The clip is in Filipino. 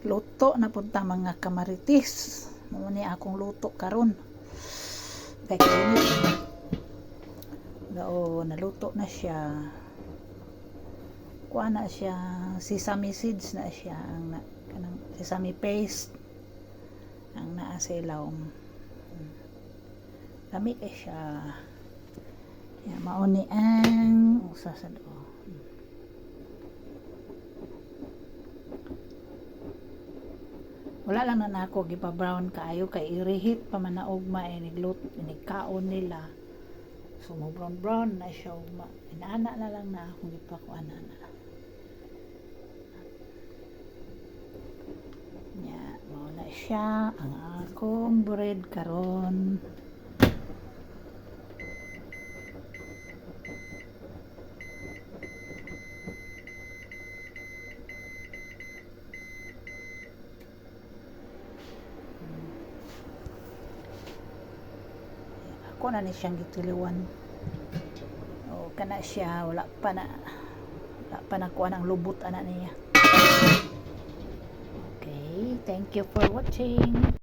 luto na punta mga kamaritis. Mao ni akong luto karon. Kay kinit. Dao naluto na siya. Kuha na siya sesame seeds na siya ang kanang sesame paste ang naa sa ilaw. Lami kay siya. Ya mao ni ang usa sa do. Wala lang na nako gipa-brown kaayo kay irihit pa man na ugma inigkaon nila. So mo brown na siya ugma. Inaana na lang na akong gipakuan na. Nya, mao na siya ang akong bread karon. Ako na ni siyang gitiliwan. O kana siya wala pa nakuha ng lubot ana niya. Okay, thank you for watching.